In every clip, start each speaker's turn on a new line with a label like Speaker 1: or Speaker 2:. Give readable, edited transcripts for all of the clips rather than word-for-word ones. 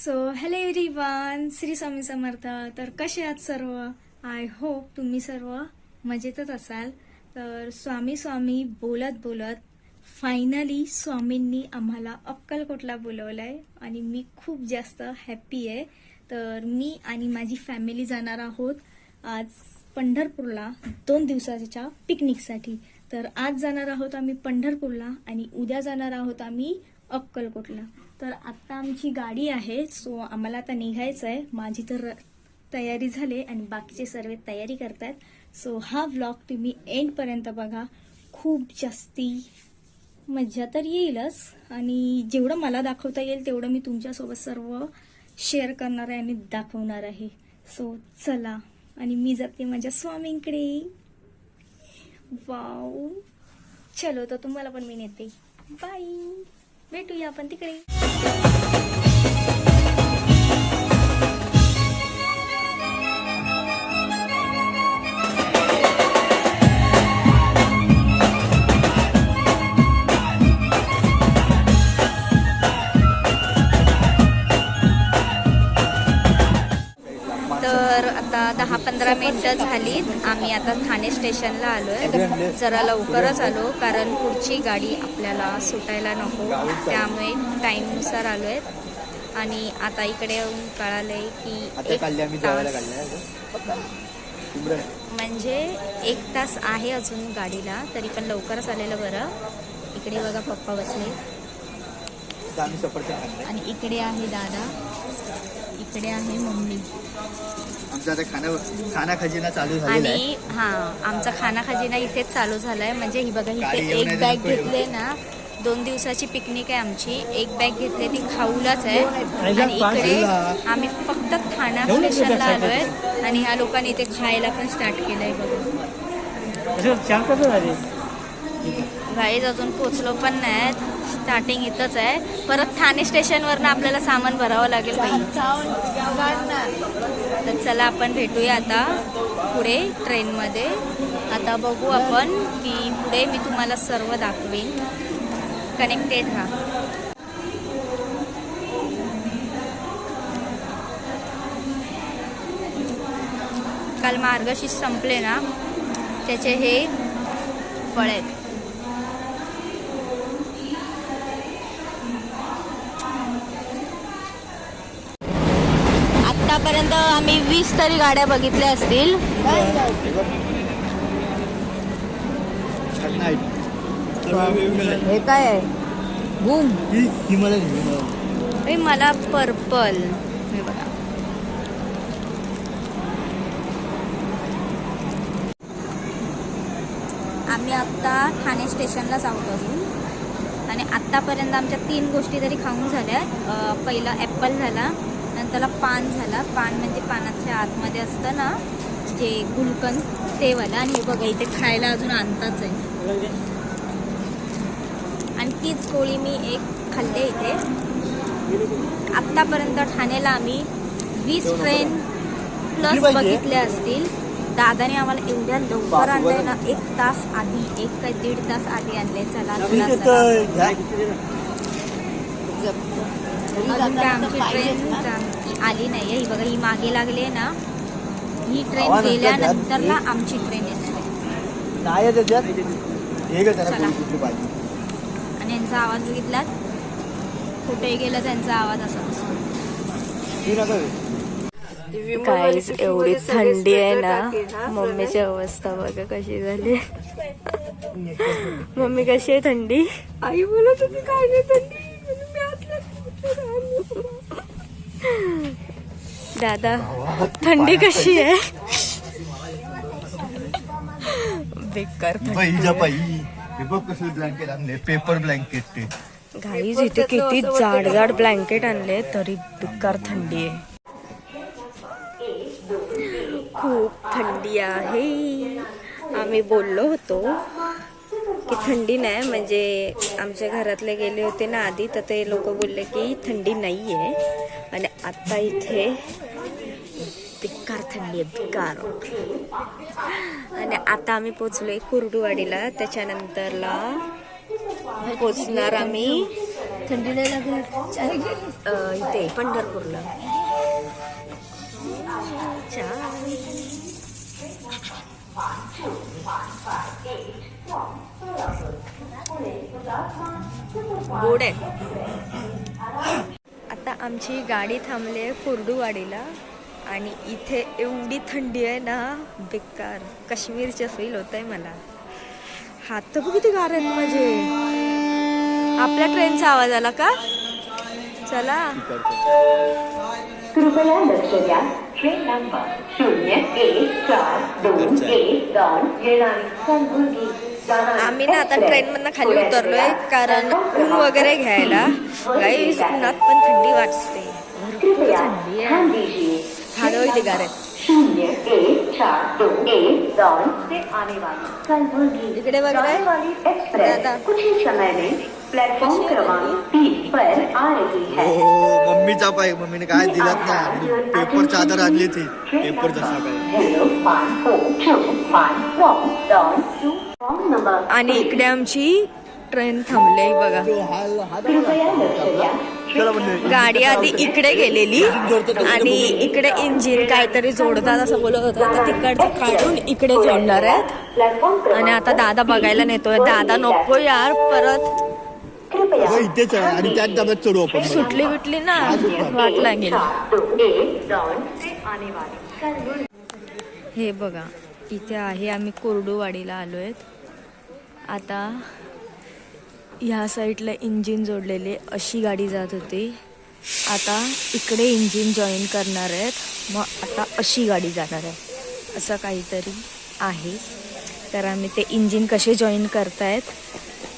Speaker 1: So hello everyone, Shri Swami Samarth. तर कसे आहात सर्व? आय होप तुम्ही सर्व मजेतच असाल. तर स्वामी स्वामी बोलत बोलत फायनली स्वामींनी आम्हाला अक्कलकोटला बोलवलंय आणि मी खूप जास्त हॅप्पी आहे. तर मी आणि माझी फॅमिली जाणार आहोत आज पंढरपूरला 2 दिवसाच्या पिकनिकसाठी. तर आज जाणार आहोत आम्ही पंढरपूरला आणि उद्या जाणार आहोत आम्ही अक्कलकोटला. तर आता आमची गाडी आहे, सो आम्हाला आता निघायचं आहे. माझी तर तयारी झाली आणि बाकीचे सर्व तयारी करतात. सो हा व्लॉग तुम्ही एंडपर्यंत बघा. खूप जास्ती मजा तर येईलच आणि जेवढं मला दाखवता येईल तेवढं मी तुमच्यासोबत सर्व शेअर करणार आहे आणि दाखवणार आहे. सो चला, आणि मी जाते माझ्या स्वामींकडे. वाव, चलो, तर तुम्हाला पण मी नेते. बाय, भेटूया आपण तिकडे. तर आता 10-15 मिनिटं झालीत. आम्ही आता ठाणे स्टेशनला आलोय. जरा लवकरच आलो कारण पुढची गाडी आपल्याला सुटायला नको, त्यामुळे टाईमनुसार आलोय. आणि आता इकडे येऊन कळालंय की 1 तास म्हणजे 1 तास आहे अजून गाडीला, तरी पण लवकरच आलेलं बरं. इकडे बघा पप्पा बसले आणि इकडे आहे दादा, इकडे आहे मम्मी.
Speaker 2: आमचा आता खाना खजिना चालू झालेला आहे.
Speaker 1: आणि आमचा खाना खजिना इथेच चालू झालाय. म्हणजे ही बघा, इथे एक बॅग घेतले ना, 2 दिवसाची पिकनिक आहे आमची. एक बॅग घेतली ती खाऊलाच आहे. आणि इकडे आम्ही फक्त ठाणा स्टेशनला आलोय आणि ह्या लोकांनी इथे खायला पण स्टार्ट केलंय बघा. गाईज अजून पोचलो पण नाहीत, स्टार्टिंग इथंच आहे. परत ठाणे स्टेशनवरनं आपल्याला सामान भरावं लागेल बाई. तर चला, आपण भेटूया आता पुढे ट्रेनमध्ये. आता बघू आपण की पुढे मी तुम्हाला सर्व दाखवेन. कनेक्टेड राहा. काल मार्गशीर्ष संपले ना, त्याचे हे फळ आहेत. आतापर्यंत आम्ही 20 तरी गाड्या बघितल्या असतील. हे काय आहे? बूम. मला पर्पल. हे बघा, आम्ही आता ठाणे स्टेशनला आहोत अजून. आणि आत्तापर्यंत आमच्या 3 गोष्टी तरी खाऊन झाल्या. पहिला ॲपल झाला, नंतरला पान झाला. पान म्हणजे पानाच्या आतमध्ये असतं ना जे गुलकंद, ते वाला. आणि हे बघा, इथे खायला अजून आणताच आहे. आणि तीच गोळी मी एक खाल्ले इथे. आत्तापर्यंत ठाण्याला आम्ही 20 ट्रेन प्लस बघितल्या असतील. दादाने आम्हाला एवढ्या लवकर आणलंय ना, 1 तास आधी, 1 काय 1.5 तास आधी आणले. चला अजून काय आमची ट्रेन आली नाही आहे. ही बघा, ही मागे लागली आहे ना, ही ट्रेन गेल्यानंतर ना आमची ट्रेन येते. आणि यांचा आवाज बघितलात, कुठेही गेला त्यांचा आवाज असा असतो. गाईज, एवढी थंडी आहे ना, मम्मीची अवस्था बघा कशी झाली. मम्मी कशी आहे? थंडी. आई बोलत होती काय नाही थंडी. दादा, थंडी कशी आहे? बेकार
Speaker 2: ब्लँकेट आणले, पेपर ब्लँकेट. ते
Speaker 1: गाईज, इथे किती जाड जाड ब्लँकेट आणले तरी बेकार थंडी आहे. खूप थंडी आहे. आम्ही बोललो होतो की थंडी नाही, म्हणजे आमच्या घरातले गेले होते ना आधी, तर ते लोक बोलले की थंडी नाही आहे. आणि आता इथे बेकार थंडी आहे, बेकार. आणि आता आम्ही पोचलोय कुर्डुवाडीला. त्याच्यानंतरला पोचणार आम्ही थंडी नाही लागत चाय घे.
Speaker 3: इथे पंढरपूरला गोड आहे. आता आमची गाडी थांबली आहे कुर्डुवाडीला आणि इथे एवढी थंडी आहे ना बेकार, काश्मीरचं फील होत आहे मला. हात तर किती गार आहेत माझे. आपल्या ट्रेनचा आवाज आला का? चला
Speaker 4: कृपया लक्ष द्या. ट्रेन नंबर 0142 येणारी कलबुर्गी.
Speaker 3: आम्ही ना आता ट्रेन मधनं खाली उतरलोय कारण ऊन वगैरे घ्यायला. गाईस उन्हात पण थंडी वाजते, भरपूर थंडी आहे. हाडोळी ढिगार आहेत.
Speaker 4: 0142 से आने वाली कलबुर्गी
Speaker 3: इकडे वगैरे
Speaker 4: वाली एक्सप्रेस
Speaker 3: दादा.
Speaker 4: कुछ ही समय में प्लेटफॉर्म क्रमांक 3 पर आ रही है.
Speaker 2: हो मम्मीचा पाय, मम्मीने काय दिलत नाही. पेपर चादर आणली ती, पेपर जसा काय.
Speaker 4: 0542 नंबर.
Speaker 3: आणि इकडे आमची ट्रेन थांबली बघा.
Speaker 4: कृपया लक्ष द्या.
Speaker 2: चला म्हणजे
Speaker 3: गाडी आधी इकडे गेलेली आणि इकडे इंजिन काहीतरी जोडतात असं बोलत होतं, तर तिकडचं काढून इकडे जोडणार आहेत.
Speaker 4: प्लेटफॉर्म
Speaker 3: आणि आता दादा बघायला नेतोय. दादा नको यार, परत
Speaker 4: कृपया
Speaker 2: हो, इथेच आहे आणि त्याच डब्यात चढू आपण.
Speaker 3: सुटली बिटली ना वाट लागेल.
Speaker 4: से आने वाली कलबुर्गी.
Speaker 3: हे बघा इथे आहे, आम्ही कुर्डुवाडीला आलोय. आता ह्या साईडला इंजिन जोडलेले अशी गाडी जात होती. आता इकडे इंजिन जॉईन करणार आहेत, मग आता अशी गाडी जाणार आहे, असं काहीतरी आहे. तर आम्ही ते इंजिन कसे जॉईन करतायत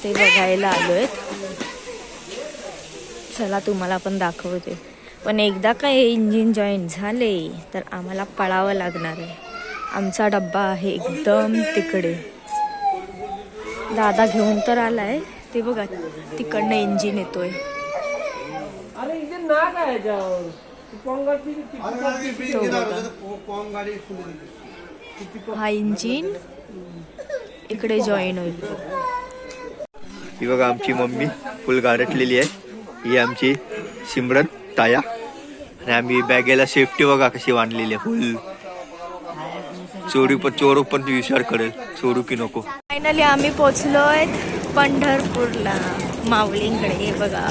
Speaker 3: ते बघायला आलोय. चला तुम्हाला पण दाखवते. पण एकदा का हे इंजिन जॉईन झाले तर आम्हाला पळावं लागणार आहे. आमचा डब्बा आहे एकदम तिकडे. दादा घेऊन तर आलाय, ते बघा तिकडनं इंजिन येतोय. हा इंजिन इकडे जॉईन होईल.
Speaker 2: ही बघा आमची मम्मी फुल गारटलेली आहे. ही आमची सिमरन ताया. आणि आम्ही बॅगेला सेफ्टी बघा कशी बांधलेली आहे फुल. चोरू पण विचार करेल चोरू की नको.
Speaker 3: फायनली आम्ही पोचलोय पंढरपूरला, माऊलींकडे. हे बघा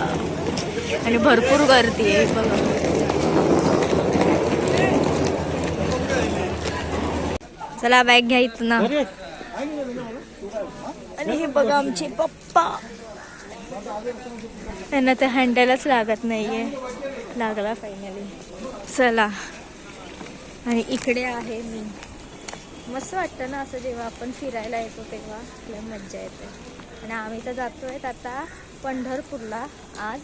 Speaker 3: आणि भरपूर गर्दी आहे बघा. चला बॅग घ्या इथं ना. आणि हे बघा आमचे पप्पा, त्यांना ते हँडलच लागत नाहीये. लागला फायनली. चला. आणि इकडे आहे मी. मस्त वाटतं ना असं जेव्हा आपण फिरायला येतो तेव्हा आपल्याला मज्जा येते. आणि आम्ही तर जातोय आता पंढरपूरला आज.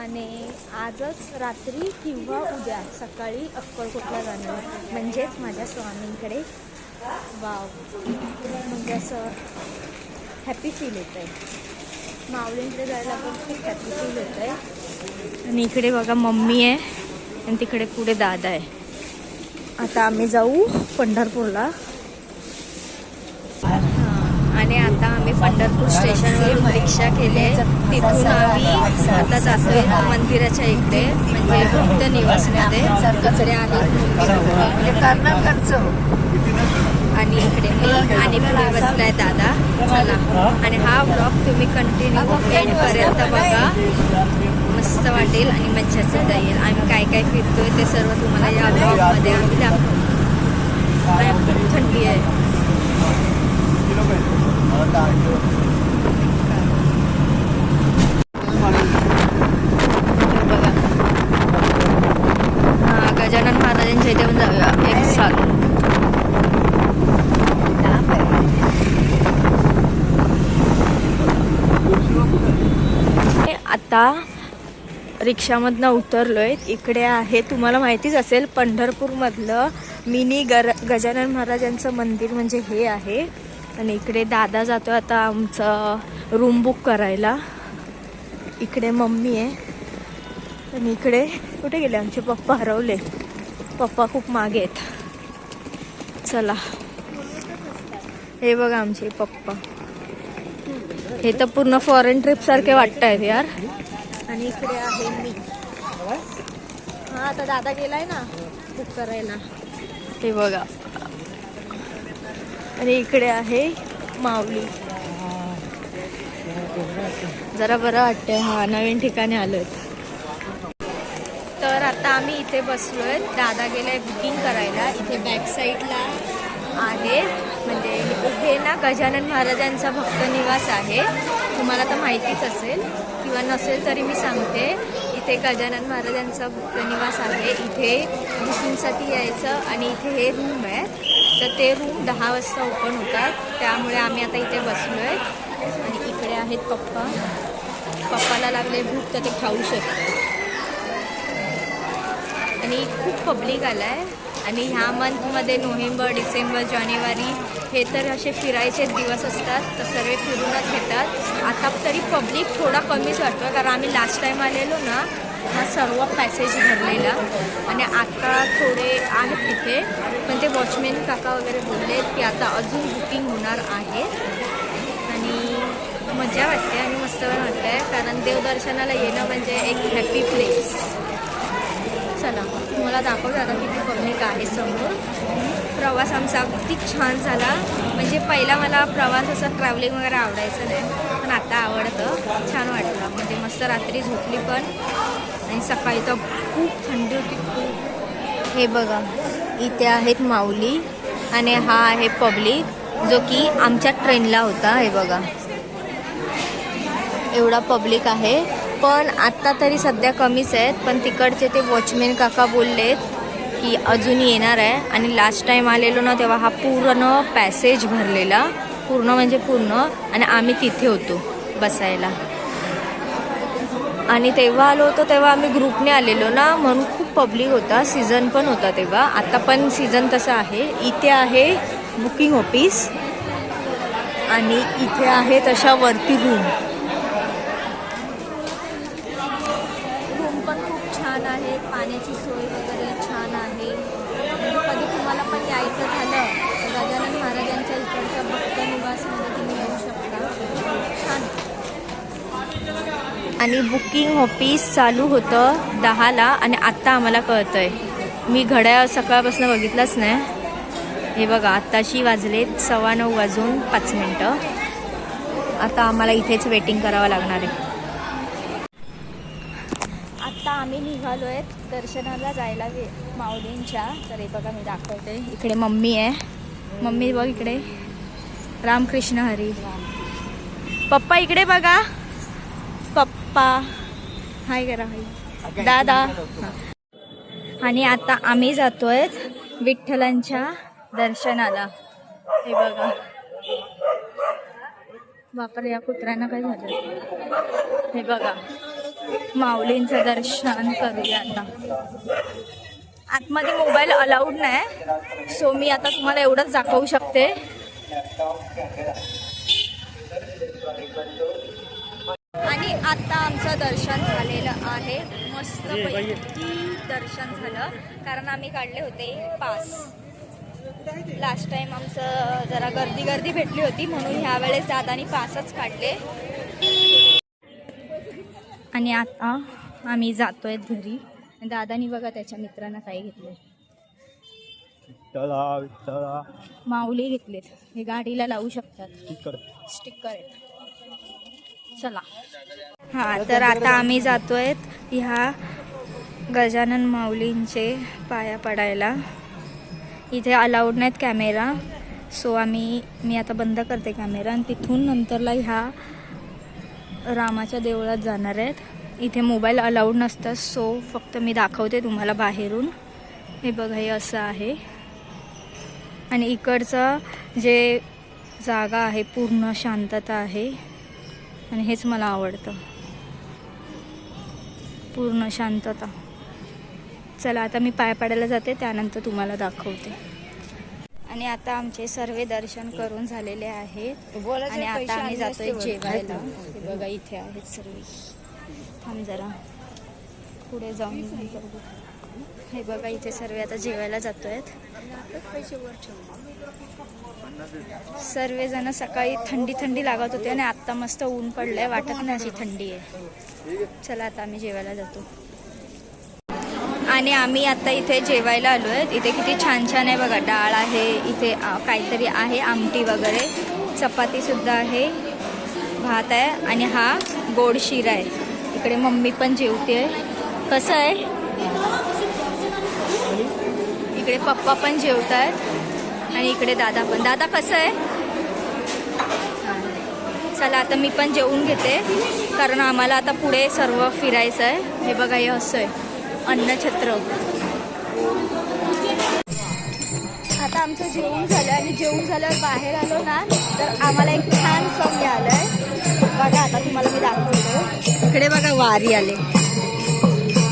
Speaker 3: आणि आजच रात्री किंवा उद्या सकाळी अक्कलकोटला जाणार, म्हणजेच माझ्या स्वामींकडे. वाव, म्हणजे असं हॅपी फील येत आहे. माऊलींकडे जायला पण खूप हॅपी फील होत आहे. आणि इकडे बघा मम्मी आहे आणि तिकडे पुढे दादा आहे. आता आम्ही जाऊ पंढरपूरला. आणि आता आम्ही पंढरपूर स्टेशनवरून रिक्षा केली. तिथून आम्ही आता जातोय मंदिराच्या इकडे, म्हणजे भक्त निवासमध्ये. इकडे आहे आणि इकडे मी आणि पुढे बसलाय दादा. चला. आणि हा ब्लॉग तुम्ही कंटिन्यू एंडपर्यंत बघा, मस्त वाटेल आणि मज्जा सुद्धा येईल. आम्ही काय काय फिरतोय ते सर्व तुम्हाला या ब्लॉगमध्ये आम्ही दाखवतो. खूप थंडी आहे. बघा, हा गजानन महाराजांच्या इथे पण जाऊया एक साथ. आता रिक्षामधनं उतरलोय. इकडे आहे, तुम्हाला माहितीच असेल, पंढरपूरमधलं मिनी गजानन महाराजांचं मंदिर म्हणजे हे आहे. आणि इकडे दादा जातो आता आमचं रूम बुक करायला. इकडे मम्मी आहे आणि इकडे कुठे गेले आमचे पप्पा, हरवले. पप्पा खूप मागे आहेत. चला. हे बघा आमचे पप्पा. हे तर पूर्ण फॉरेन ट्रिप सारखे वाटत आहेत यार. आणि इकडे आहे मी. हा आता दादा गेलाय ना बुक करायला, ते बघा. आणि इकडे आहे माऊली. जरा बरं वाटतंय, हा नवीन ठिकाणी आलोय. तर आता आम्ही इथे बसलोय, दादा गेलाय बुकिंग करायला. इथे बॅक साईडला आहे, म्हणजे इथे ना गजानन महाराजांचा भक्त निवास आहे. तुम्हाला तर माहितीच असेल किंवा नसेल तरी मी सांगते. इथे गजानन महाराजांचा भक्त निवास आहे. इथे बुकिंगसाठी यायचं आणि इथे हे रूम आहे. तर ते रूम 10 वाजता ओपन होतात, त्यामुळे आम्ही आता इथे बसलोय. आणि इकडे आहेत पप्पा. पप्पाला लागले भूक तर ते खाऊ शकतात. आणि खूप पब्लिक आला आहे. आणि ह्या मंथमध्ये नोव्हेंबर, डिसेंबर, जानेवारी हे तर असे फिरायचे दिवस असतात, तर सर्व फिरूनच घेतात. आता तरी पब्लिक थोडा कमीच वाटतो, कारण आम्ही लास्ट टाईम आलेलो ना, हा सर्व पॅसेज भरलेला. आणि आता थोडे आहेत तिथे, पण ते वॉचमॅन काका वगैरे बोलले की आता अजून बुकिंग होणार आहे. आणि मजा वाटते आणि मस्त पण वाटते, कारण देवदर्शनाला येणं म्हणजे एक हॅपी प्लेस. चला तुम्हाला दाखवतो आता किती पब्लिक आहे समोर. प्रवास आमचा अगदी छान झाला. म्हणजे पहिला मला प्रवास असं ट्रॅव्हलिंग वगैरे आवडायचं नाही, पण आता आवडतं. छान वाटलं, म्हणजे मस्त रात्री झोपली पण. आणि सकाळी तर खूप थंडी होती, खूप. हे बघा इथे आहेत माऊली आणि हा आहे पब्लिक जो की आमच्या ट्रेनला होता. हे बघा एवढा पब्लिक आहे, पण आत्ता तरी सध्या कमीच आहेत. पण तिकडचे ते वॉचमॅन काका बोललेत की अजून येणार आहे. आणि लास्ट टाईम आलेलो ना तेव्हा हा पूर्ण पॅसेज भरलेला, पूर्ण म्हणजे पूर्ण. आणि आम्ही तिथे होतो बसायला. आणि तेव्हा आलो होतो तेव्हा आम्ही ग्रुपने आलेलो ना, म्हणून खूप पब्लिक होता. सीझन पण होता तेव्हा, आता पण सीझन तसं आहे. इथे आहे बुकिंग ऑफिस आणि इथे आहे तशा वरती रूम. छान आहे, पाण्याची सोय वगैरे छान आहे. कधी तुम्हाला पण यायचं झालं गजानन महाराजांच्या इकडचा भक्त निवासमध्ये तुम्ही येऊ शकता. छान. आणि बुकिंग ऑफिस चालू होतं 10ला आणि आत्ता आम्हाला कळतंय. मी घड्याळ सकाळपासून बघितलंच नाही. हे बघा आत्ताशी वाजलेत 9:15 आता आम्हाला इथेच वेटिंग करावं लागणार आहे. आता आम्ही निघालो आहेत दर्शनाला जायला माऊलींच्या. तर हे बघा मी दाखवते. इकडे मम्मी आहे, मम्मी बघ इकडे. रामकृष्ण हरी. पप्पा इकडे बघा, पप्पा हाय करा, हाय दादा. आणि आता आम्ही जातोय विठ्ठलांच्या दर्शनाला. हे बघा, बापरे या कुत्र्यांना काय झालं. हे बघा माऊलींचं दर्शन करूया आता. आतमध्ये मोबाईल अलाउड नाही, सो मी आता तुम्हाला एवढंच दाखवू शकते. आणि आता आमचं दर्शन झालेलं आहे. मस्तपैकी दर्शन झालं, कारण आम्ही काढले होते पास. लास्ट टाइम आमचं जरा गर्दी भेटली होती, म्हणून ह्या वेळेस दादानी पासच काढले. आणि आता आम्ही जातोय घरी. दादानी बघा त्याच्या मित्रांना काय घेतलंय, माऊली घेतलेत. हे गाडीला लावू शकतात, स्टिकर आहेत. चला हा, तर आता आम्ही जातोय ह्या गजानन माऊलींचे पाया पडायला. इथे अलाउड नाहीत कॅमेरा, सो मी आता बंद करते कॅमेरा. आणि तिथून नंतरला ह्या रामाच्या देवळात जाणार आहेत. इथे मोबाईल अलाउड नसतात, सो फक्त मी दाखवते तुम्हाला बाहेरून. हे बघा हे असं आहे. आणि इकडचं जे जागा आहे पूर्ण शांतता आहे, आणि हेच मला आवडतं, पूर्ण शांतता. चला आता मी पाय पाडायला जाते, त्यानंतर तुम्हाला दाखवते. आणि आता आमचे सर्व दर्शन करून झालेले आहेत. आणि आता आम्ही जातोय जेवायला. हे बघा इथे आहेत सर्व. थांब जरा पुढे जाऊन बघू. हे बघा इथे सर्व आता जेवायला जातोय. सर्वजण सकाळी थंडी थंडी लागत होती आणि आता मस्त ऊन पडलंय, वाटत नाही अशी थंडी आहे. चला आता आम्ही जेवायला जातो. आणि आम्ही आता इथे जेवायला आलोय. इथे किती छान छान आहे बघा. डाळ आहे इथे, काहीतरी आहे आमटी वगैरे, चपाती सुद्धा आहे, भात आहे आणि हा गोड शिरा आहे. इकडे मम्मी पण जेवते. कसं आहे, इकडे पप्पा पण जेवत आहेत आणि इकडे दादा पण. दादा कसं आहे? चला आता मी पण जेवून घेते, कारण आम्हाला आता पुढे सर्व फिरायचं आहे. हे बघा हे असं आहे अन्नछत्र. आता आमचं जेवण झालं आणि जेवण झाल्यावर बाहेर आलो ना तर आम्हाला एक छान सण मिळालंय बघा. आता तुम्हाला मी दाखवतो. इकडे बघा वारी आले.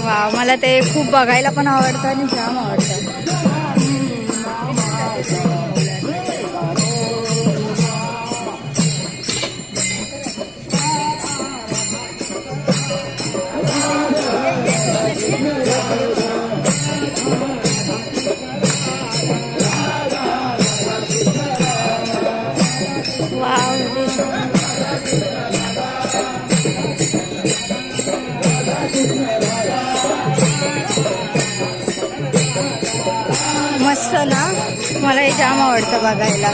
Speaker 3: वा, मला ते खूप बघायला पण आवडतं आणि जाम आवडतं. मस्त ना, मला हे जाम आवडतं बघायला.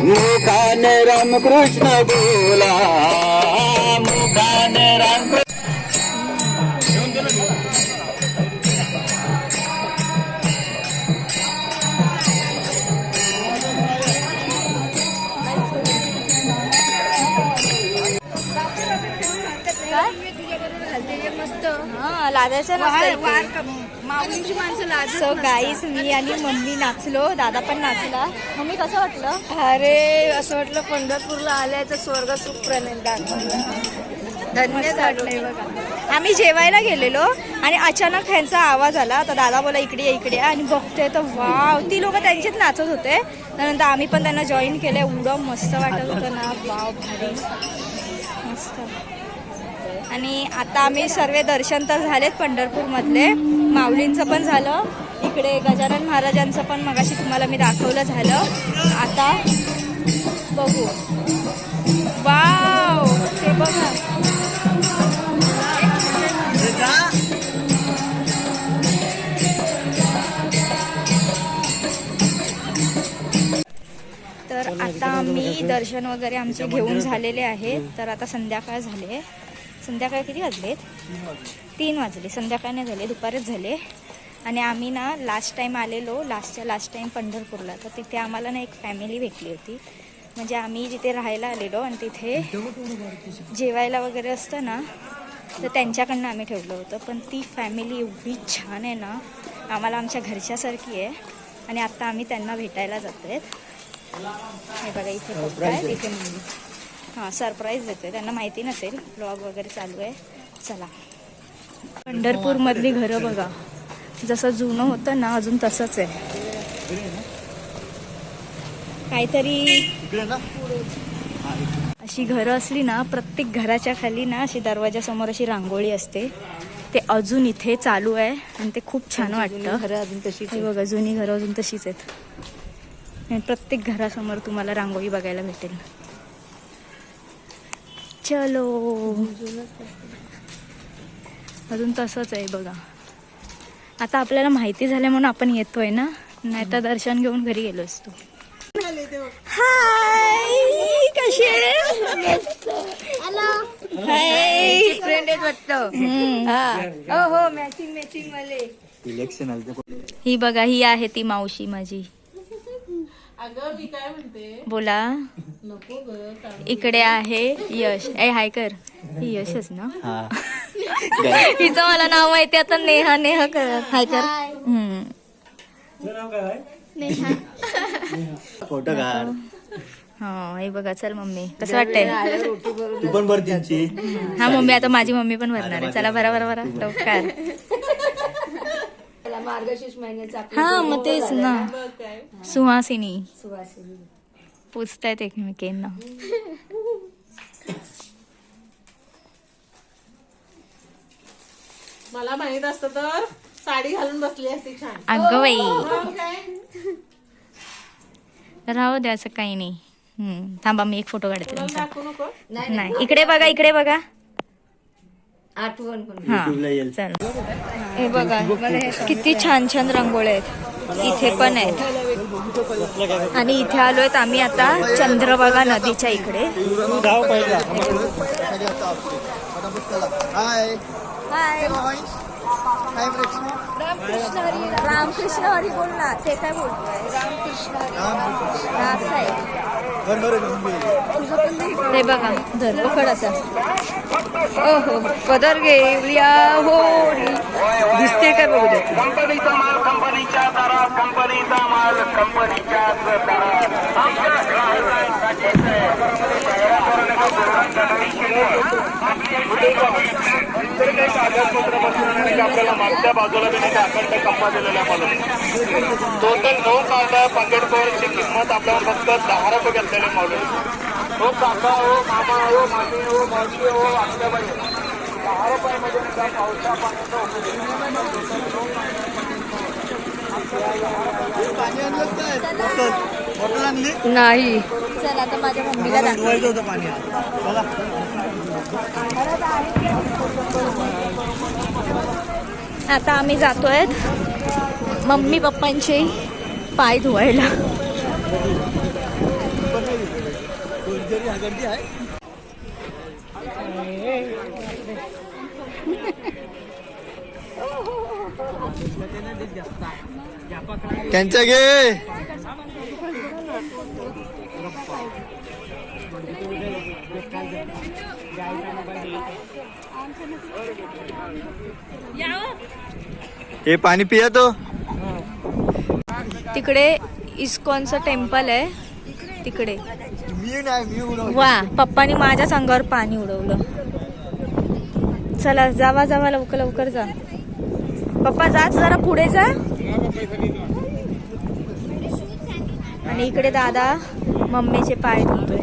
Speaker 5: मुखाने रामकृष्ण बोला, मुखाने रामकृष्ण.
Speaker 3: हा, लादायचं नसतं. सो गाईस, मी आणि मम्मी नाचलो, दादा पण नाचला. मम्मी कसं वाटलं?
Speaker 1: अरे असं वाटलं पंढरपूरला आल्याचं स्वर्ग सुख प्रणेल धन्यवाद वाटलंय बघा.
Speaker 3: आम्ही जेवायला गेलेलो आणि अचानक ह्यांचा आवाज आला, तर दादा बोला इकडे या, इकडे या. आणि बघते तर वाव, ती लोक त्यांचीच नाचत होते. त्यानंतर आम्ही पण त्यांना जॉईन केलं. एवढं मस्त वाटत होतं ना, वाव भारी मस्त. आणि आता आम्ही सर्व दर्शन तर झालेत पंढरपूरमधले. माऊलींचं पण झालं, इकडे गजानन महाराजांचं पण मगाशी तुम्हाला मी दाखवलं झालं. आता बघू. वाव, ते बघा. तर आता आम्ही दर्शन वगैरे आमचे घेऊन झालेले आहेत. तर आता संध्याकाळ झाले. संध्याकाळ किती वाजलेत? 3 वाजले. संध्याकाळ नाही झाले, दुपारच झाले. आणि आम्ही ना लास्ट टाईम आलेलो, लास्ट टाईम पंढरपूरला. तर तिथे आम्हाला ना एक फॅमिली भेटली होती. म्हणजे आम्ही जिथे राहायला आलेलो आणि तिथे जेवायला वगैरे असतं ना, तर त्यांच्याकडनं आम्ही ठेवलं होतं. पण ती फॅमिली एवढी छान आहे ना, आम्हाला आमच्या घरच्यासारखी आहे. आणि आता आम्ही त्यांना भेटायला जातो आहेत. हे बघा इथे पप्पा आहे, इथे मम्मी. हां, सरप्राईज देतोय. त्यांना माहिती नसेल, ब्लॉग वगैरे चालू आहे. चला. पंढरपूरमधली घरं बघा, जसं जुनं होतं ना अजून तसंच आहे. काहीतरी अशी घरं असली ना, प्रत्येक घराच्या खाली ना अशी दरवाजासमोर अशी रांगोळी असते. ते अजून इथे चालू आहे आणि ते खूप छान वाटतं. हे बघा, जुनी घरं अजून तशीच आहेत. आणि प्रत्येक घरासमोर तुम्हाला रांगोळी बघायला भेटेल. चलो, अजून तसंच आहे बघा. आता आपल्याला माहिती झालं म्हणून आपण येतोय ना, नाही तर दर्शन घेऊन घरी गेलो असतो. हाय, कशी आहे? हाय, फ्रेंड आहेत वाटतं. हो, मॅचिंग वाले. ही बघा, ही आहे ती मावशी माझी.
Speaker 6: अगं मी काय म्हणते,
Speaker 3: बोला.
Speaker 6: नको ग.
Speaker 3: इकडे आहे यश. हाय कर. ही यशच ना? हिचं मला नाव माहिती. आता नेहा कर. हाय कर.
Speaker 2: फोटो काढ.
Speaker 3: हा, हे बघा. चल मम्मी, कसं वाटतंय?
Speaker 2: तू पण भर त्यांची.
Speaker 3: हा मम्मी, आता माझी मम्मी पण भरणार आहे. चला, बरा लवकर.
Speaker 6: मार्गशीर्ष महिन्याचा
Speaker 3: हा, मग तेच ना. सुहासिनी पूजतायत एकमेकींना.
Speaker 6: मला माहित असतं तर साडी घालून बसली असती छान.
Speaker 3: अगं बाई,
Speaker 6: काय
Speaker 3: राहू द्या, असं काही नाही. थांबा, मी एक फोटो काढते तुमचा.
Speaker 6: दाखवू नको.
Speaker 3: नाही, इकडे बघा.
Speaker 6: आठवण
Speaker 3: हा, चल. हे बघा, किती छान रांगोळ्या आहेत. इथे पण आहेत. आणि इथे आलोय आम्ही आता चंद्रभागा नदीच्या इकडे. रामकृष्ण हरी बोल ना. ते काय बोलतोय? रामकृष्ण हरी. हे बघा, धर पकड असा. ओहो, पदर घेऊया होरी. दिसते काय बघू दे.
Speaker 7: कंपनीचा माल कंपनीच्या दरात, कंपनीचा माल कंपनीच्याच दरात. आमच्या ग्राहकांसाठी आपल्याला मागच्या बाजूला त्यांनी अखंड कप्पा दिलेला म्हणून टोटल 9 कांदा पॅकेट कोरची किंमत आपल्याला फक्त 10 रुपये घेतलेले म्हणून. हो काका, हो मामा, हो मामी, हो मावशी, हो आत्याबाई, 10 रुपयामध्ये पावसा पाण्याचं
Speaker 3: नाही. चला, आता माझ्या मम्मीला दाखव. आता आम्ही जातोय मम्मी पप्पांचे पाय धुवायला.
Speaker 2: त्यांच्या घे. हे पाणी पिया तो.
Speaker 3: तिकडे इस्कॉनचं टेम्पल आहे तिकडे.
Speaker 2: मी नाही.
Speaker 3: वा, पप्पानी माझ्याच अंगावर पाणी उडवलं. चला, जावा लवकर जा. पप्पा जाच, जरा पुढे जा. आणि इकडे दादा मम्मीचे पाय धुतोय.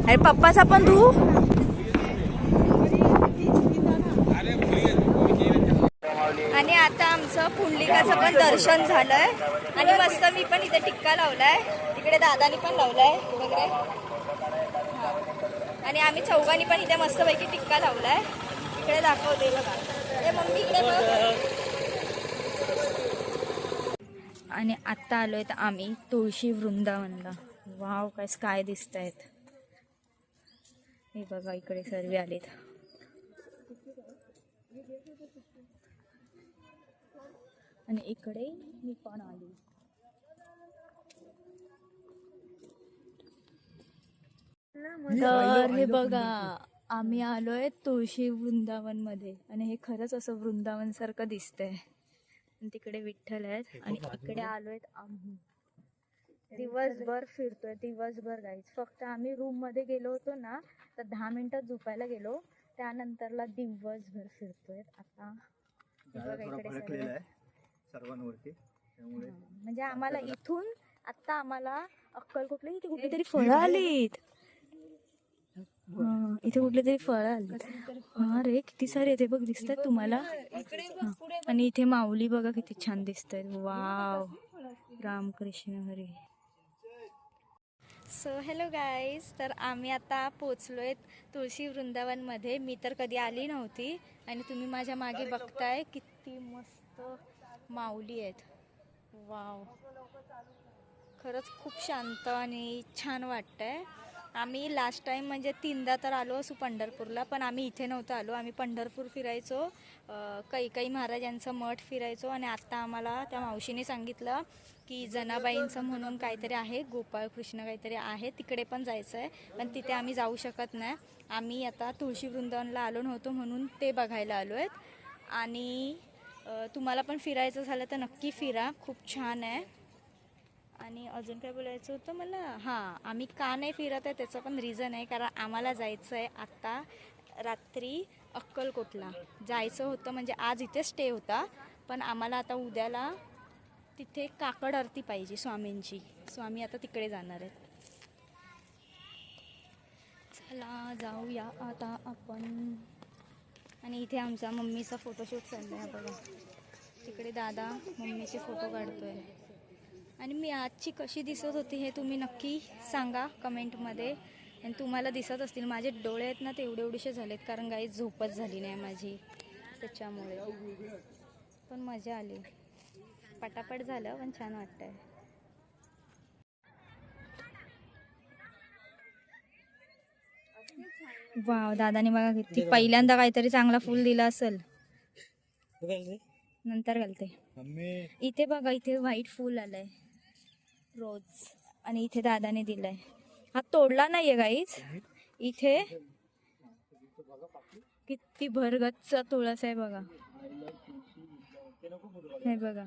Speaker 3: अरे पप्पाचा पण धू. आणि आता आमचं पुंडलिकाचं पण दर्शन झालंय. आणि मस्त मी पण इथे टिक्का लावलाय. इकडे दादानी पण लावलाय वगैरे. आणि आम्ही चौघांनी पण इथे मस्तपैकी टिक्का लावलाय. इकडे दाखवते बघा. हे मम्मी इकडे बघ. आणि आत्ता आलोय तर आम्ही तुळशी वृंदावनला. वाव, काय स्काय दिसत आहेत. हे बघा इकडे सर्व आलेत. आणि इकडे मी पण आली. तर हे बघा, आम्ही आलोय तुळशी वृंदावन मध्ये आणि हे खरंच असं वृंदावन सारखं दिसतंय. आणि तिकडे विठ्ठल आहेत आणि इकडे आलोय आम्ही. दिवसभर फिरतोय, दिवसभर गाईच. फक्त आम्ही रूम मध्ये गेलो होतो ना, तर 10 मिनिटं झोपायला गेलो, त्यानंतरला दिवसभर फिरतोय. आता हे बघा इकडे सर्व
Speaker 2: सर्वांवरती, त्यामुळे
Speaker 3: म्हणजे आम्हाला इथून आता आम्हाला अक्कलकोटला इथे कुठली तरी फळं आलीत. इथे कुठली तरी फळं आली. हा रे, किती सारे येते बघ, दिसतात तुम्हाला. आणि इथे माऊली बघा किती छान दिसत आहेत. Wow, Ramkrishna Hari. So hello guys, तर आम्ही आता पोचलोय तुळशी वृंदावनमध्ये. मी तर कधी आली नव्हती आणि तुम्ही माझ्या मागे बघताय किती मस्त माऊली आहेत. वाव, खरंच खूप शांत आणि छान वाटतंय. आम्ही लास्ट टाईम म्हणजे 3दा तर आलो असू पंढरपूरला, पण आम्ही इथे नव्हतं आलो. आम्ही पंढरपूर फिरायचो, कैकाई महाराजांचं मठ फिरायचो. आणि आत्ता आम्हाला त्या मावशीने सांगितलं की जनाबाईंचं म्हणून काहीतरी आहे, गोपाळकृष्ण काहीतरी आहे, तिकडे पण जायचं आहे. पण तिथे आम्ही जाऊ शकत नाही. आम्ही आता तुळशी वृंदावनला आलो नव्हतो म्हणून ते बघायला आलो आहेत. आणि तुम्हाला पण फिरायचं झालं तर नक्की फिरा, खूप छान आहे. आणि अजून काय बोलायचं होतं मला, हां, आम्ही का नाही फिरत आहे त्याचं पण रिझन आहे, कारण आम्हाला जायचं आहे आत्ता रात्री अक्कलकोटला जायचं होतं. म्हणजे आज इथे स्टे होता, पण आम्हाला आता उद्याला तिथे काकड आरती पाहिजे स्वामींची. सो आम्ही आता तिकडे जाणार आहेत. चला जाऊया आता आपण. आणि इथे आमचा मम्मीचा फोटोशूट चालला आहे बघा. तिकडे दादा मम्मीचे फोटो काढतोय. आणि मी आजची कशी दिसत होती हे तुम्ही नक्की सांगा कमेंटमध्ये. आणि तुम्हाला दिसत असतील, माझे डोळे आहेत ना ते एवढेसे झालेत, कारण काही झोपच झाली नाही माझी, त्याच्यामुळे. पण मजा आली, पटापट झालं, पण छान वाटतंय. वाव, दादाने बघा किती पहिल्यांदा काहीतरी चांगला फुल दिला असेल, नंतर घालते. इथे बघा, इथे व्हाईट फुल आलंय रोज. आणि इथे दादाने दिलाय, हा तोडला नाहीये गाईज. इथे किती भरगच्च तुळस आहे बघा, हे बघा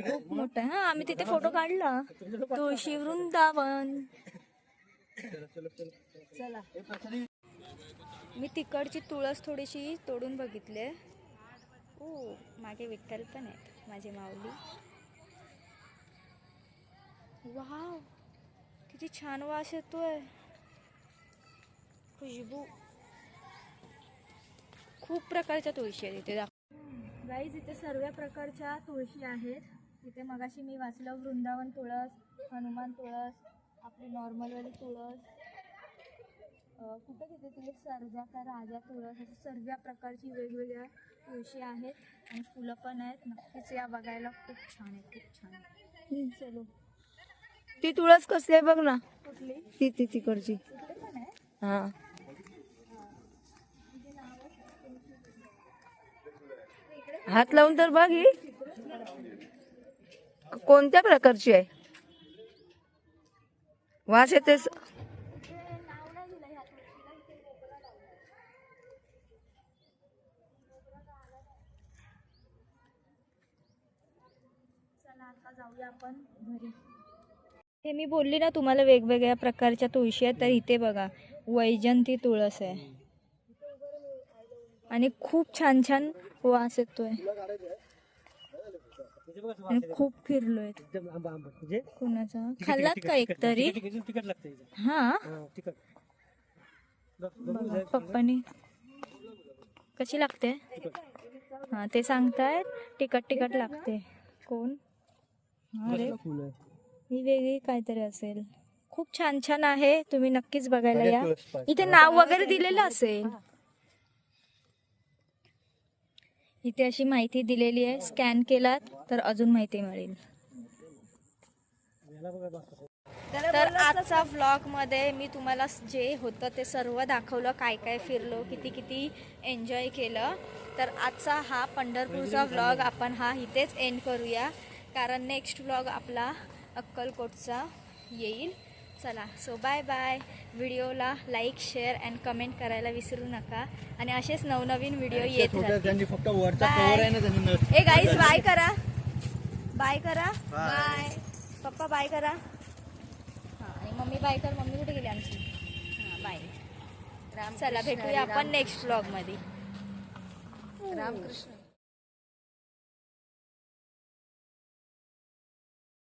Speaker 3: खूप मोठा आहे. हा, आम्ही तिथे फोटो काढला, तुळशी वृंदावन. चला, मी तिकडची तुळस थोडीशी तोडून बघितले. ओ, मागे विठ्ठल पण आहेत, माझी माऊली. वाव, किती छान वास येतोय, खुशबू. खूप प्रकारच्या तुळशी आहेत इथे. गाईज, इथे सर्व प्रकारच्या तुळशी आहेत. इथे मगाशी मी वाचलं वृंदावन तुळस, हनुमान तुळस, आपली नॉर्मलवाली तुळस, कुठे तिथे तुळस सर्जा का राजा तुळस, अशा सर्व प्रकारची वेगवेगळ्या तुळशी आहेत. आणि फुलं पण आहेत. नक्कीच या बघायला, खूप छान आहे, खूप छान. चलो,
Speaker 8: ती तुळस कसली आहे बघ ना,
Speaker 3: कुठली?
Speaker 8: ती तिकडची.
Speaker 3: इकडे पण आहे.
Speaker 8: हा, हात लावून तर बघ, ही कोणत्या प्रकारची आहे, वास येते.
Speaker 3: जाऊया आपण घरी. हे मी बोलली ना तुम्हाला वेगवेगळ्या प्रकारच्या तुळशी आहेत, तर इथे बघा वैजंती तुळस आहे आणि खूप छान छान वास येतोय. आणि खूप फिरलोय. कोणाचा खाल्लात का एक तरी? हा, पप्पानी कशी लागते? हा, ते सांगतायत तिखट लागते. कोण? अरे, ही वेगळी काहीतरी असेल. खूप छान छान आहे, तुम्ही नक्कीच बघायला या. इथे नाव वगैरे दिलेलं असेल. इथे अशी माहिती दिलेली आहे, स्कॅन केलात तर अजून माहिती मिळेल. तर आजचा व्लॉग मध्ये मी तुम्हाला जे होतं ते सर्व दाखवलं, काय काय फिरलो, किती किती एन्जॉय केलं. तर आजचा हा पंढरपूरचा व्लॉग आपण हा इथेच एंड करूया, कारण नेक्स्ट व्लॉग आपला अक्कलकोटचा येईल. चला, सो बाय बाय. व्हिडिओला लाईक, शेअर अँड कमेंट करायला विसरू नका आणि असेच नवनवीन व्हिडिओ येत राहतील.
Speaker 2: फक्त वरचा कव्हर आहे ना त्यांनी
Speaker 3: ए गाईज, बाय करा, बाय करा, बाय. पप्पा बाय करा. हां, आणि मम्मी बाय कर. मम्मी कुठे गेली आमची? हां, बाय. चला, भेटूया आपण नेक्स्ट व्लॉगमध्ये.
Speaker 8: रामकृष्ण.